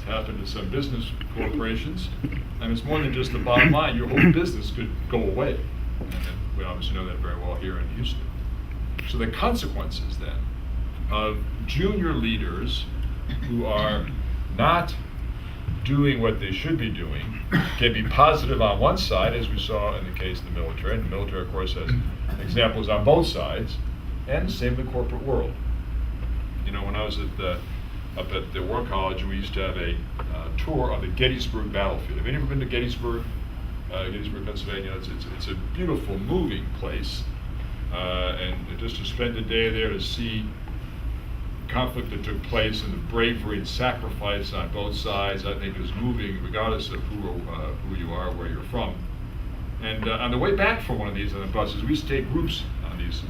It's happened to some business corporations, and it's more than just the bottom line. Your whole business could go away. And we obviously know that very well here in Houston. So the consequences then of junior leaders who are not doing what they should be doing can be positive on one side, as we saw in the case of the military. And the military, of course, has examples on both sides, and the same in the corporate world. You know, when I was up at the War College, we used to have a tour of the Gettysburg battlefield. Have you ever been to Gettysburg, Pennsylvania? It's a beautiful, moving place. And just to spend a day there to see conflict that took place and the bravery and sacrifice on both sides, I think is moving regardless of who you are, where you're from. And on the way back from one of these on the buses, we used to take groups on these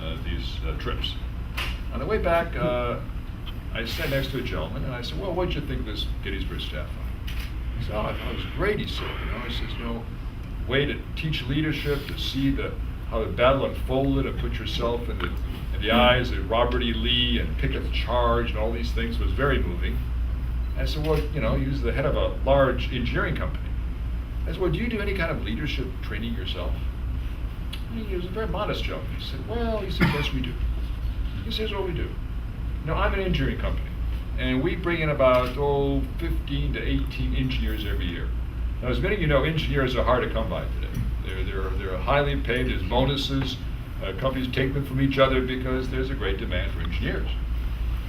trips. On the way back, I sat next to a gentleman and I said, well, what did you think of this Gettysburg staff on? He said, oh, I thought it was great, he said. He says, way to teach leadership, to see how the battle unfolded and put yourself in the eyes of Robert E. Lee and pick up the charge and all these things was very moving. I said, well, he was the head of a large engineering company. I said, well, do you do any kind of leadership training yourself? And he was a very modest gentleman. He said, yes, we do. He says, what we do. I'm an engineering company, and we bring in about 15 to 18 engineers every year. Now, as many of you know, engineers are hard to come by today. They're highly paid. There's bonuses. Companies take them from each other because there's a great demand for engineers.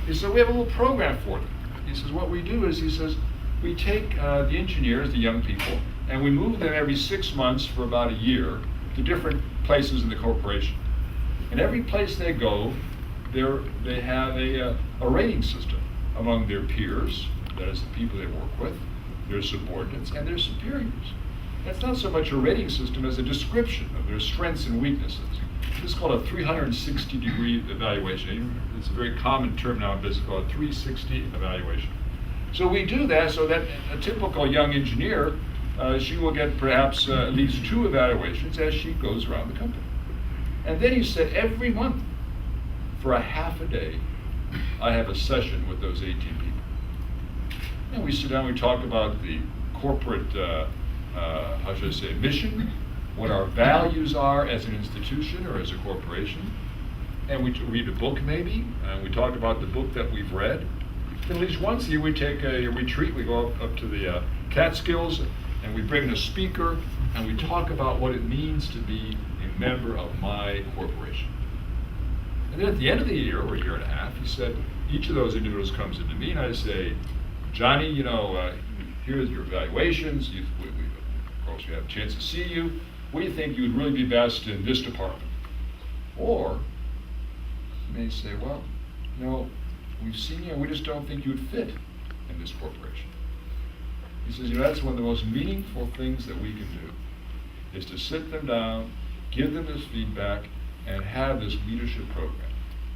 He said, we have a little program for them. He says, what we do is, he says, we take the engineers, the young people, and we move them every 6 months for about a year to different places in the corporation. And every place they go, they have a rating system among their peers, that is the people they work with, their subordinates, and their superiors. That's not so much a rating system as a description of their strengths and weaknesses. This is called a 360-degree evaluation. It's a very common term now in business called a 360 evaluation. So we do that so that a typical young engineer, she will get perhaps at least 2 evaluations as she goes around the company. And then he said, every month, for a half a day, I have a session with those 18 people. And we sit down, we talk about the corporate, mission, what our values are as an institution or as a corporation. And we read a book maybe, and we talk about the book that we've read. At least once a year we take a retreat, we go up to the Catskills, and we bring in a speaker, and we talk about what it means to be a member of my corporation. And then at the end of the year, or a year and a half, he said, each of those individuals comes into me, and I say, Johnny, here's your evaluations. Of course, we have a chance to see you. What do you think you would really be best in this department? Or you may say, well, we've seen you, and we just don't think you'd fit in this corporation. He says, that's one of the most meaningful things that we can do, is to sit them down, give them this feedback, and have this leadership program.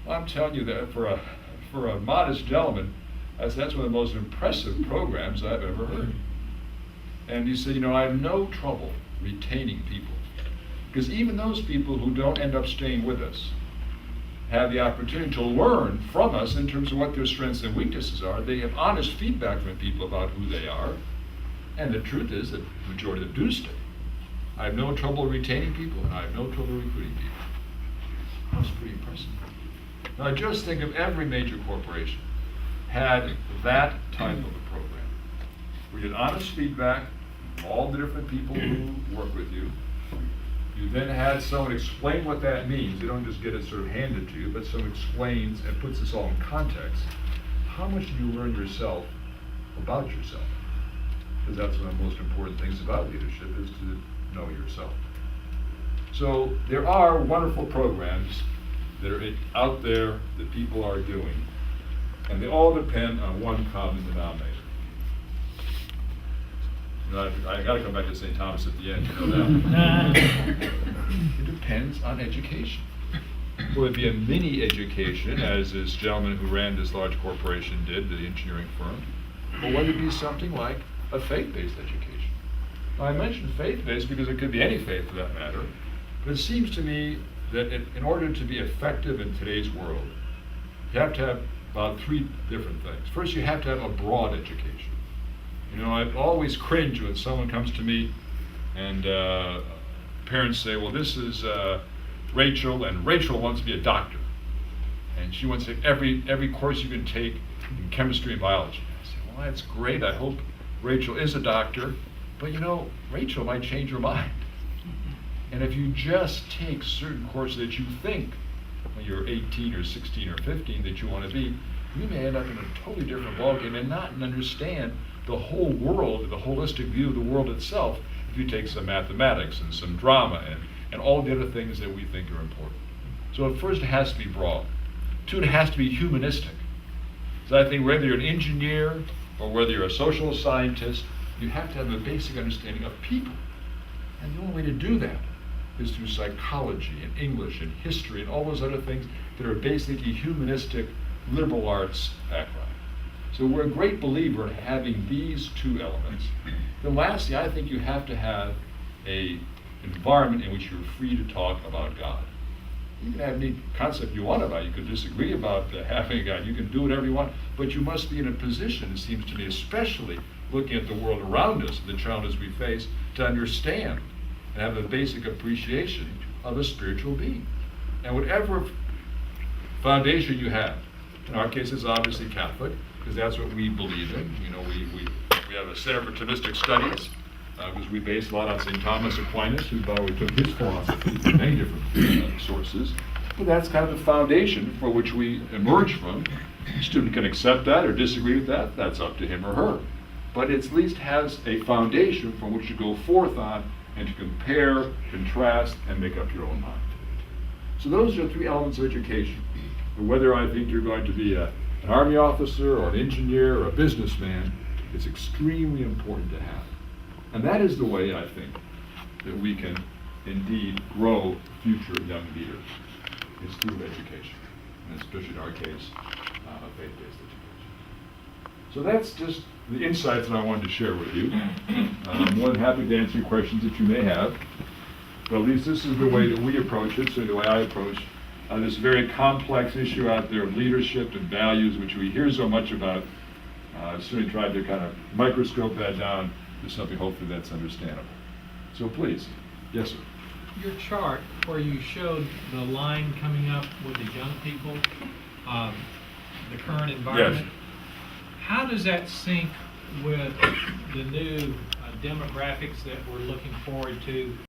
Well, I'm telling you that for a modest gentleman, that's one of the most impressive programs I've ever heard. And he said, I have no trouble retaining people, because even those people who don't end up staying with us have the opportunity to learn from us in terms of what their strengths and weaknesses are. They have honest feedback from people about who they are, and the truth is that the majority of them do stay. I have no trouble retaining people, and I have no trouble recruiting people. That's pretty impressive. Now, just think of every major corporation had that type of a program. We get honest feedback from all the different people who work with you. You then had someone explain what that means. You don't just get it sort of handed to you, but someone explains and puts this all in context. How much do you learn yourself about yourself? Because that's one of the most important things about leadership, is to know yourself. So there are wonderful programs that are out there that people are doing, and they all depend on one common denominator. I got to come back to St. Thomas at the end, that. It depends on education. Will it be a mini education, as this gentleman who ran this large corporation did, the engineering firm, or will it be something like a faith-based education? Now, I mentioned faith-based because it could be any faith for that matter, but it seems to me that in order to be effective in today's world, you have to have about 3 different things. First, you have to have a broad education. You know, I always cringe when someone comes to me and parents say, well, this is Rachel, and Rachel wants to be a doctor. And she wants to take every course you can take in chemistry and biology. I say, well, that's great. I hope Rachel is a doctor. But you know, Rachel might change her mind. And if you just take certain courses that you think when you're 18 or 16 or 15 that you want to be, you may end up in a totally different ballgame and not understand the whole world, the holistic view of the world itself, if you take some mathematics and some drama and all the other things that we think are important. So first, it has to be broad. Two, it has to be humanistic. So I think whether you're an engineer or whether you're a social scientist, you have to have a basic understanding of people. And the only way to do that is through psychology and English and history and all those other things that are basically humanistic liberal arts background. So we're a great believer in having these two elements. Then lastly, I think you have to have an environment in which you're free to talk about God. You can have any concept you want about it. You can disagree about having a God. You can do whatever you want, but you must be in a position, it seems to me, especially looking at the world around us, the challenges we face, to understand and have a basic appreciation of a spiritual being. And whatever foundation you have, in our case it's obviously Catholic, because that's what we believe in. You know, we have a Center for Thomistic Studies, because we base a lot on St. Thomas Aquinas, who by the way took his philosophy from many different sources. But that's kind of the foundation for which we emerge from. A student can accept that or disagree with that. That's up to him or her. But it at least has a foundation from which to go forth on and to compare, contrast, and make up your own mind. So those are the three elements of education. Whether I think you're going to be an army officer or an engineer or a businessman, it's extremely important to have. And that is the way, I think, that we can indeed grow future young leaders, is through education, and especially in our case, faith-based education. So that's just the insights that I wanted to share with you. I'm more than happy to answer questions that you may have, but at least this is the way that we approach it, so the way I approach this very complex issue out there of leadership and values, which we hear so much about. I've certainly tried to kind of microscope that down to something hopefully that's understandable. So please, yes sir. Your chart where you showed the line coming up with the young people, the current environment, Yes. How does that sync with the new demographics that we're looking forward to